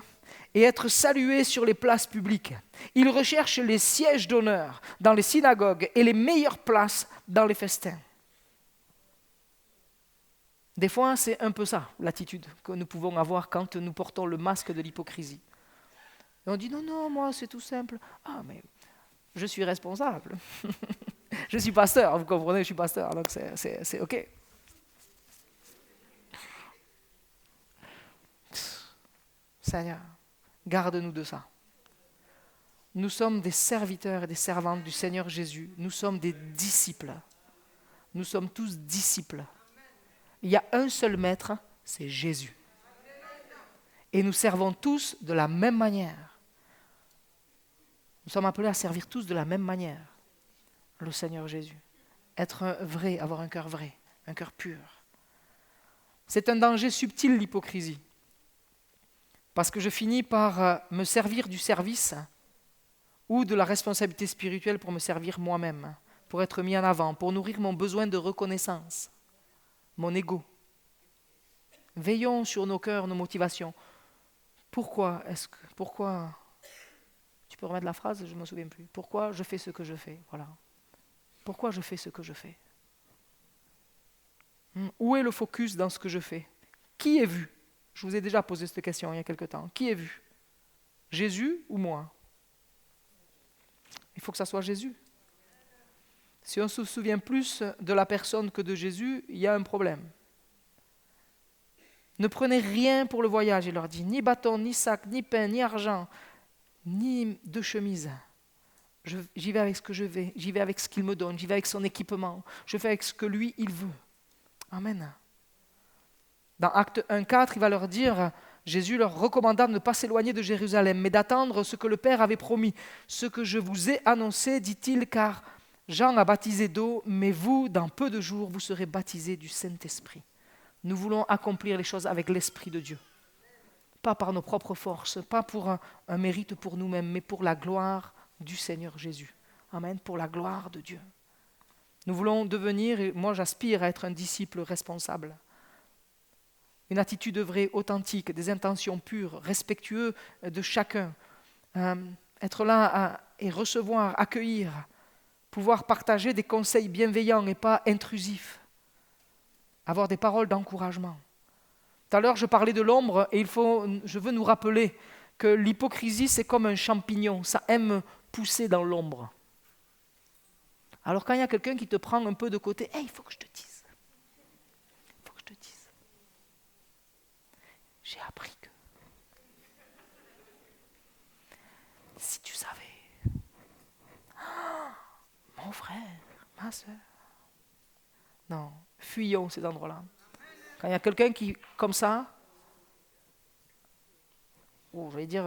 et être salués sur les places publiques. Ils recherchent les sièges d'honneur dans les synagogues et les meilleures places dans les festins. » Des fois, c'est un peu ça, l'attitude que nous pouvons avoir quand nous portons le masque de l'hypocrisie. Et on dit, non, moi, c'est tout simple. Ah, mais je suis responsable. Je suis pasteur, vous comprenez, je suis pasteur, donc c'est OK. Seigneur, garde-nous de ça. Nous sommes des serviteurs et des servantes du Seigneur Jésus. Nous sommes des disciples. Nous sommes tous disciples. Il y a un seul maître, c'est Jésus. Et nous servons tous de la même manière. Nous sommes appelés à servir tous de la même manière. Le Seigneur Jésus. Être vrai, avoir un cœur vrai, un cœur pur. C'est un danger subtil, l'hypocrisie. parce que je finis par me servir du service ou de la responsabilité spirituelle pour me servir moi-même, pour être mis en avant, pour nourrir mon besoin de reconnaissance, mon ego. Veillons sur nos cœurs, nos motivations. Pourquoi tu peux remettre la phrase, je ne me souviens plus. Pourquoi je fais ce que je fais? Voilà. Pourquoi je fais ce que je fais? Où est le focus dans ce que je fais? Qui est vu? Je vous ai déjà posé cette question il y a quelque temps. Qui est vu? Jésus ou moi? Il faut que ça soit Jésus. Si on se souvient plus de la personne que de Jésus, il y a un problème. Ne prenez rien pour le voyage, il leur dit, ni bâton, ni sac, ni pain, ni argent, ni de chemise. J'y vais avec ce que je vais, j'y vais avec ce qu'il me donne, j'y vais avec son équipement, je fais avec ce que lui, il veut. Amen. Dans Acte 1,4, il va leur dire, Jésus leur recommanda de ne pas s'éloigner de Jérusalem, mais d'attendre ce que le Père avait promis. Ce que je vous ai annoncé, dit-il, car Jean a baptisé d'eau, mais vous, dans peu de jours, vous serez baptisés du Saint-Esprit. Nous voulons accomplir les choses avec l'Esprit de Dieu. Pas par nos propres forces, pas pour un mérite pour nous-mêmes, mais pour la gloire du Seigneur Jésus. Amen, pour la gloire de Dieu. Nous voulons devenir, et moi j'aspire à être un disciple responsable. Une attitude vraie, authentique, des intentions pures, respectueux de chacun. Être là et recevoir, accueillir, pouvoir partager des conseils bienveillants et pas intrusifs. Avoir des paroles d'encouragement. Tout à l'heure, je parlais de l'ombre et je veux nous rappeler que l'hypocrisie, c'est comme un champignon. Ça aime pousser dans l'ombre. Alors quand il y a quelqu'un qui te prend un peu de côté, hey, il faut que je te dise. Il faut que je te dise. J'ai appris que si tu savais, mon frère, ma soeur. Non, fuyons ces endroits-là. Quand il y a quelqu'un qui, comme ça, je vais dire,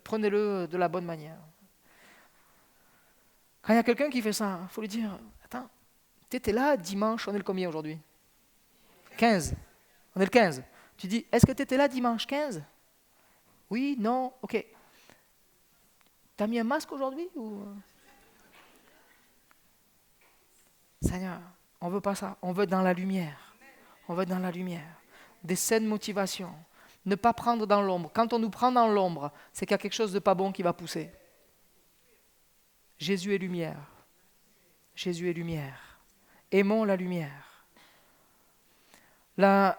prenez-le de la bonne manière. Quand il y a quelqu'un qui fait ça, il faut lui dire, attends, tu étais là dimanche, on est le combien aujourd'hui? 15. On est le 15. Tu dis, est-ce que tu étais là dimanche 15? Oui, non, ok. Tu as mis un masque aujourd'hui ou... Seigneur, on ne veut pas ça, on veut être dans la lumière. On veut être dans la lumière. Des saines motivations. Ne pas prendre dans l'ombre. Quand on nous prend dans l'ombre, c'est qu'il y a quelque chose de pas bon qui va pousser. Jésus est lumière. Jésus est lumière. Aimons la lumière.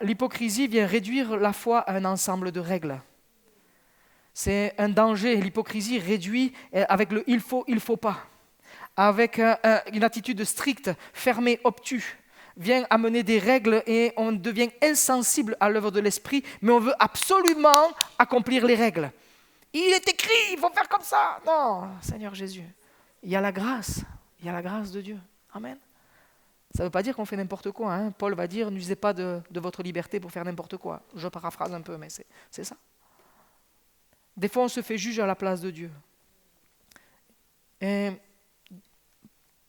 L'hypocrisie vient réduire la foi à un ensemble de règles. C'est un danger. L'hypocrisie réduit avec le il faut pas. Avec une attitude stricte, fermée, obtuse, vient amener des règles et on devient insensible à l'œuvre de l'Esprit, mais on veut absolument accomplir les règles. Il est écrit, il faut faire comme ça. Non, Seigneur Jésus, il y a la grâce de Dieu. Amen. Ça ne veut pas dire qu'on fait n'importe quoi. Hein. Paul va dire, n'usez pas de votre liberté pour faire n'importe quoi. Je paraphrase un peu, mais c'est ça. Des fois, on se fait juge à la place de Dieu. Et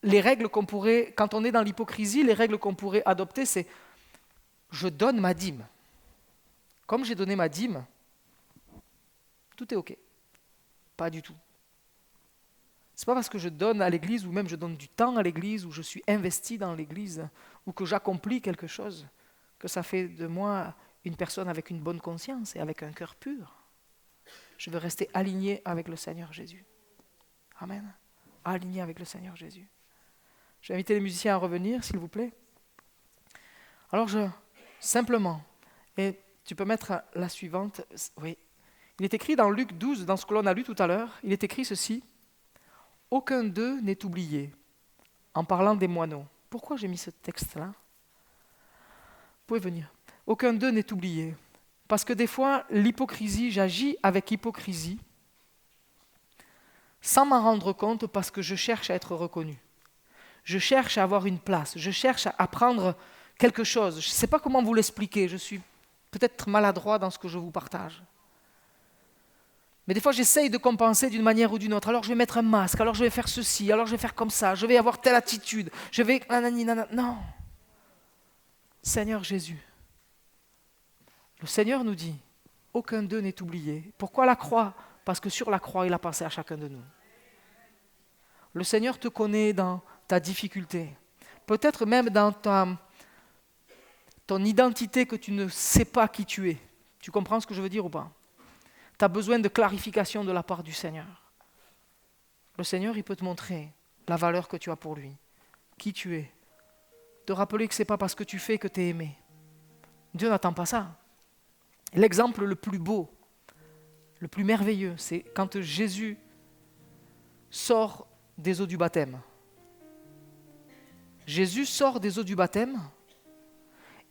les règles qu'on pourrait, quand on est dans l'hypocrisie, les règles qu'on pourrait adopter, c'est je donne ma dîme. Comme j'ai donné ma dîme, tout est OK. Pas du tout. C'est pas parce que je donne à l'église, ou même je donne du temps à l'église, ou je suis investi dans l'église, ou que j'accomplis quelque chose, que ça fait de moi une personne avec une bonne conscience et avec un cœur pur. Je veux rester aligné avec le Seigneur Jésus. Amen. Aligné avec le Seigneur Jésus. Je vais inviter les musiciens à revenir, s'il vous plaît. Alors, simplement, et tu peux mettre la suivante. Oui. Il est écrit dans Luc 12, dans ce que l'on a lu tout à l'heure, il est écrit ceci. Aucun d'eux n'est oublié, en parlant des moineaux. Pourquoi j'ai mis ce texte-là? Vous pouvez venir. Aucun d'eux n'est oublié. Parce que des fois, l'hypocrisie, j'agis avec hypocrisie, sans m'en rendre compte parce que je cherche à être reconnu. Je cherche à avoir une place, je cherche à apprendre quelque chose. Je ne sais pas comment vous l'expliquer, je suis peut-être maladroit dans ce que je vous partage. Mais des fois, j'essaye de compenser d'une manière ou d'une autre. Alors, je vais mettre un masque, alors je vais faire ceci, alors je vais faire comme ça, je vais avoir telle attitude, je vais... Non. Seigneur Jésus. Le Seigneur nous dit, Aucun d'eux n'est oublié. Pourquoi la croix? Parce que sur la croix, il a pensé à chacun de nous. Le Seigneur te connaît dans ta difficulté. Peut-être même dans ton identité que tu ne sais pas qui tu es. Tu comprends ce que je veux dire ou pas? Tu as besoin de clarification de la part du Seigneur. Le Seigneur, il peut te montrer la valeur que tu as pour lui, qui tu es. Te rappeler que ce n'est pas parce que tu fais que tu es aimé. Dieu n'attend pas ça. L'exemple le plus beau, le plus merveilleux, c'est quand Jésus sort des eaux du baptême. Jésus sort des eaux du baptême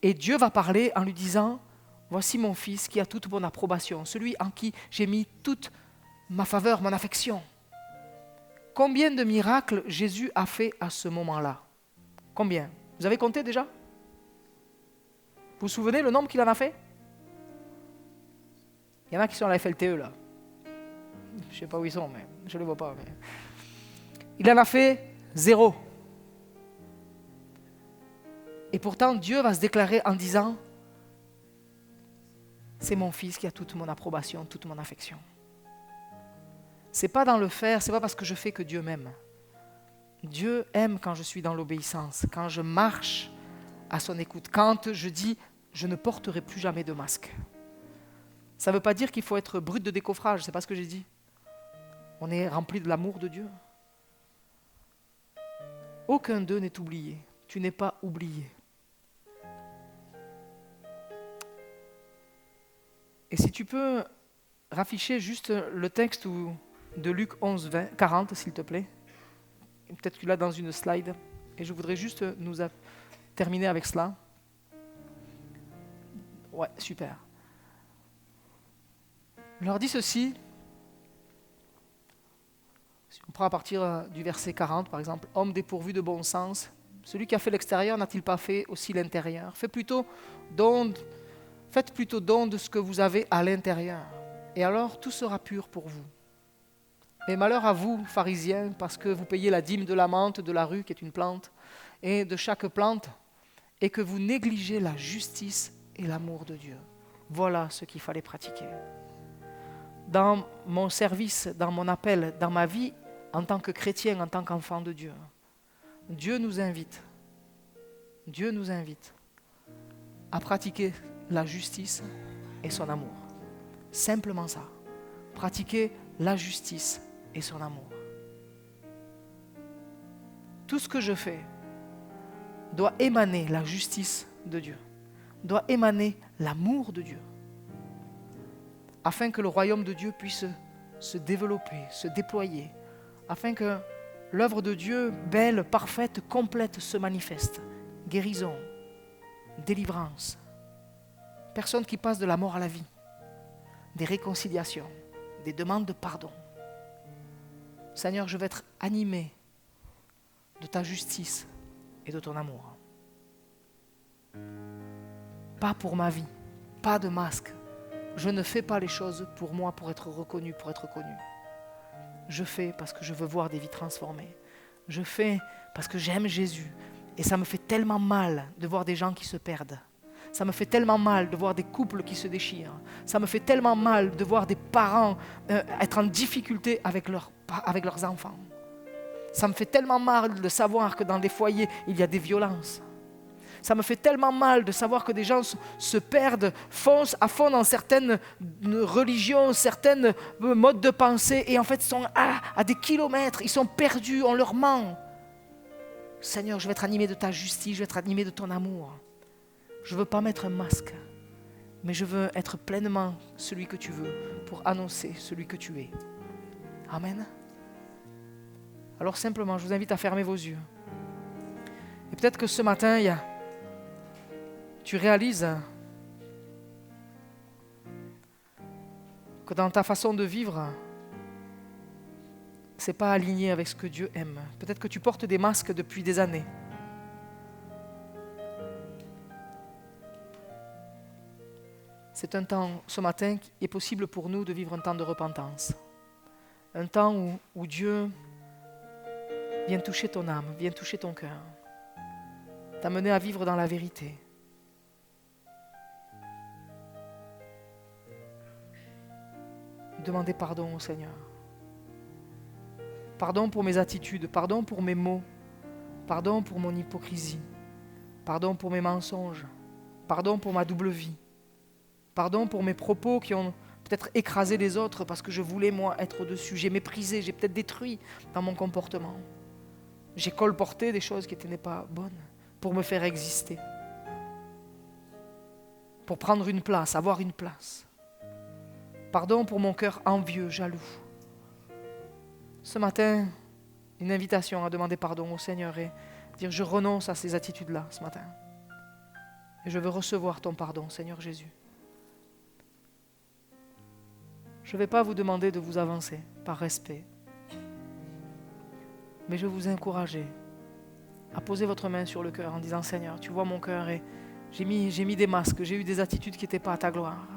et Dieu va parler en lui disant « Voici mon fils qui a toute mon approbation, celui en qui j'ai mis toute ma faveur, mon affection. » Combien de miracles Jésus a fait à ce moment-là? Combien? Vous avez compté déjà? Vous vous souvenez le nombre qu'il en a fait? Il y en a qui sont à la FLTE là. Je ne sais pas où ils sont, mais je ne les vois pas. Mais... Il en a fait 0. Et pourtant, Dieu va se déclarer en disant « C'est mon fils qui a toute mon approbation, toute mon affection. » Ce n'est pas dans le faire, ce n'est pas parce que je fais que Dieu m'aime. Dieu aime quand je suis dans l'obéissance, quand je marche à son écoute, quand je dis « Je ne porterai plus jamais de masque. » Ça ne veut pas dire qu'il faut être brut de décoffrage, ce n'est pas ce que j'ai dit. On est rempli de l'amour de Dieu. Aucun d'eux n'est oublié. Tu n'es pas oublié. Et si tu peux rafficher juste le texte de Luc 11, 40, s'il te plaît. Peut-être que tu l'as dans une slide. Et je voudrais juste terminer avec cela. Ouais, super. Il leur dit ceci. Si on prend à partir du verset 40, par exemple. « Homme dépourvu de bon sens, celui qui a fait l'extérieur n'a-t-il pas fait aussi l'intérieur? Faites plutôt don de ce que vous avez à l'intérieur. Et alors tout sera pur pour vous. Mais malheur à vous, pharisiens, parce que vous payez la dîme de la menthe, de la rue, qui est une plante, et de chaque plante, et que vous négligez la justice et l'amour de Dieu. » Voilà ce qu'il fallait pratiquer. Dans mon service, dans mon appel, dans ma vie, en tant que chrétien, en tant qu'enfant de Dieu, Dieu nous invite à pratiquer la justice et son amour. Simplement ça. Pratiquer la justice et son amour. Tout ce que je fais doit émaner la justice de Dieu, doit émaner l'amour de Dieu, afin que le royaume de Dieu puisse se développer, se déployer, afin que l'œuvre de Dieu, belle, parfaite, complète, se manifeste. Guérison, délivrance, personnes qui passent de la mort à la vie, des réconciliations, des demandes de pardon. Seigneur, je vais être animé de ta justice et de ton amour. Pas pour ma vie, pas de masque. Je ne fais pas les choses pour moi, pour être reconnu, pour être connu. Je fais parce que je veux voir des vies transformées. Je fais parce que j'aime Jésus. Et ça me fait tellement mal de voir des gens qui se perdent. Ça me fait tellement mal de voir des couples qui se déchirent. Ça me fait tellement mal de voir des parents être en difficulté avec leurs enfants. Ça me fait tellement mal de savoir que dans des foyers, il y a des violences. Ça me fait tellement mal de savoir que des gens se perdent, foncent à fond dans certaines religions, certains modes de pensée, et en fait sont à des kilomètres, ils sont perdus, on leur ment. Seigneur, je vais être animé de ta justice, je vais être animé de ton amour. Je ne veux pas mettre un masque, mais je veux être pleinement celui que tu veux pour annoncer celui que tu es. Amen. Alors simplement, je vous invite à fermer vos yeux. Et peut-être que ce matin, tu réalises que dans ta façon de vivre, ce n'est pas aligné avec ce que Dieu aime. Peut-être que tu portes des masques depuis des années. C'est un temps, ce matin, qui est possible pour nous de vivre un temps de repentance. Un temps où Dieu vient toucher ton âme, vient toucher ton cœur. T'amener à vivre dans la vérité. Demandez pardon au Seigneur. Pardon pour mes attitudes, pardon pour mes mots, pardon pour mon hypocrisie, pardon pour mes mensonges, pardon pour ma double vie, pardon pour mes propos qui ont peut-être écrasé les autres parce que je voulais moi être au-dessus. J'ai méprisé, j'ai peut-être détruit dans mon comportement. J'ai colporté des choses qui n'étaient pas bonnes pour me faire exister, pour prendre une place, avoir une place. Pardon pour mon cœur envieux, jaloux. Ce matin, une invitation à demander pardon au Seigneur et dire je renonce à ces attitudes-là ce matin. Et je veux recevoir ton pardon, Seigneur Jésus. Je ne vais pas vous demander de vous avancer par respect, mais je vais vous encourager à poser votre main sur le cœur en disant Seigneur, tu vois mon cœur et j'ai mis des masques, j'ai eu des attitudes qui n'étaient pas à ta gloire.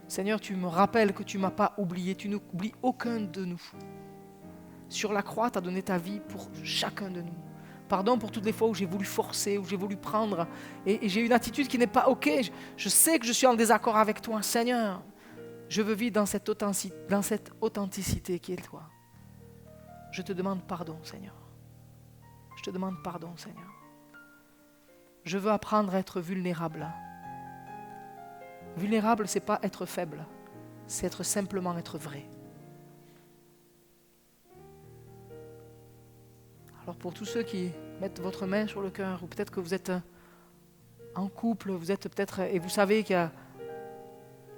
Seigneur, tu me rappelles que tu ne m'as pas oublié, tu n'oublies aucun de nous. Sur la croix, tu as donné ta vie pour chacun de nous. Pardon pour toutes les fois où j'ai voulu forcer, où j'ai voulu prendre, et j'ai une attitude qui n'est pas OK. Je sais que je suis en désaccord avec toi. Seigneur, je veux vivre dans cette authenticité qui est toi. Je te demande pardon, Seigneur. Je te demande pardon, Seigneur. Je veux apprendre à être vulnérable. Vulnérable, ce n'est pas être faible, c'est simplement être vrai. Alors pour tous ceux qui mettent votre main sur le cœur, ou peut-être que vous êtes en couple, vous êtes peut-être, et vous savez que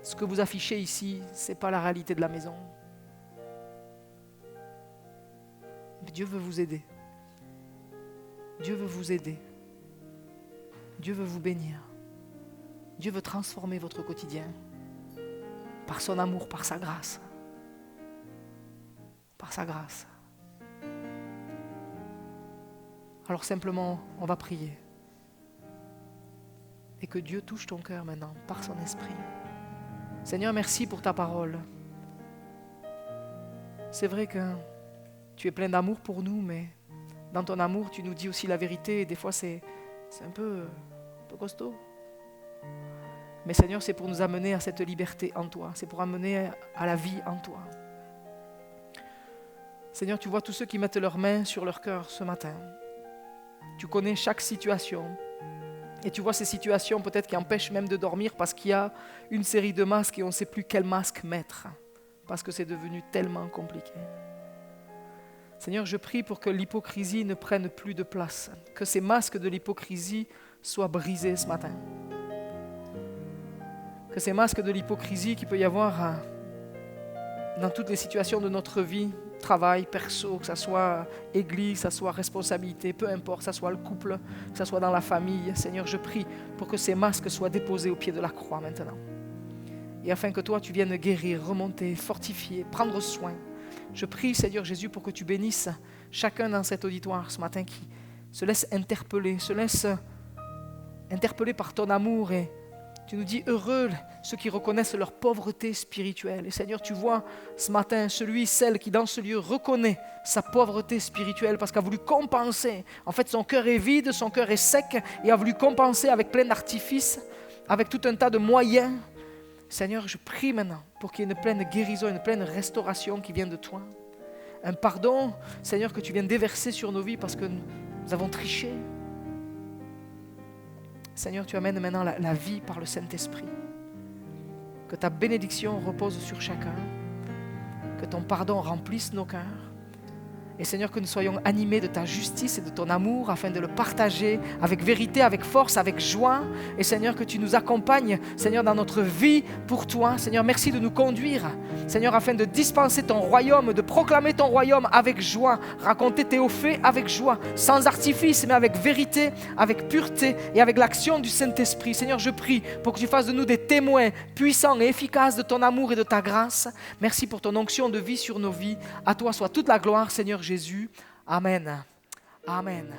ce que vous affichez ici, ce n'est pas la réalité de la maison. Mais Dieu veut vous aider. Dieu veut vous aider. Dieu veut vous bénir. Dieu veut transformer votre quotidien par son amour, par sa grâce. Par sa grâce. Alors simplement, on va prier. Et que Dieu touche ton cœur maintenant, par son esprit. Seigneur, merci pour ta parole. C'est vrai que tu es plein d'amour pour nous, mais dans ton amour, tu nous dis aussi la vérité. Et des fois, c'est un peu costaud. Mais Seigneur, c'est pour nous amener à cette liberté en toi. C'est pour amener à la vie en toi. Seigneur, tu vois tous ceux qui mettent leurs mains sur leur cœur ce matin. Tu connais chaque situation. Et tu vois ces situations peut-être qui empêchent même de dormir parce qu'il y a une série de masques et on ne sait plus quel masque mettre. Parce que c'est devenu tellement compliqué. Seigneur, je prie pour que l'hypocrisie ne prenne plus de place. Que ces masques de l'hypocrisie soient brisés ce matin. Que ces masques de l'hypocrisie qu'il peut y avoir dans toutes les situations de notre vie, travail, perso, que ce soit église, que ce soit responsabilité, peu importe, que ce soit le couple, que ce soit dans la famille. Seigneur, je prie pour que ces masques soient déposés au pied de la croix maintenant. Et afin que toi, tu viennes guérir, remonter, fortifier, prendre soin. Je prie, Seigneur Jésus, pour que tu bénisses chacun dans cet auditoire ce matin qui se laisse interpeller par ton amour. Et tu nous dis heureux ceux qui reconnaissent leur pauvreté spirituelle. Et Seigneur, tu vois ce matin celle qui dans ce lieu reconnaît sa pauvreté spirituelle parce qu'elle a voulu compenser. En fait, son cœur est vide, son cœur est sec et a voulu compenser avec plein d'artifices, avec tout un tas de moyens. Seigneur, je prie maintenant pour qu'il y ait une pleine guérison, une pleine restauration qui vient de toi. Un pardon, Seigneur, que tu viens déverser sur nos vies parce que nous avons triché. Seigneur, tu amènes maintenant la vie par le Saint-Esprit. Que ta bénédiction repose sur chacun. Que ton pardon remplisse nos cœurs. Et Seigneur, que nous soyons animés de ta justice et de ton amour afin de le partager avec vérité, avec force, avec joie. Et Seigneur, que tu nous accompagnes, Seigneur, dans notre vie pour toi. Seigneur, merci de nous conduire, Seigneur, afin de dispenser ton royaume, de proclamer ton royaume avec joie, raconter tes hauts faits avec joie, sans artifice, mais avec vérité, avec pureté et avec l'action du Saint-Esprit. Seigneur, je prie pour que tu fasses de nous des témoins puissants et efficaces de ton amour et de ta grâce. Merci pour ton onction de vie sur nos vies. À toi soit toute la gloire, Seigneur Jésus. Amen. Amen.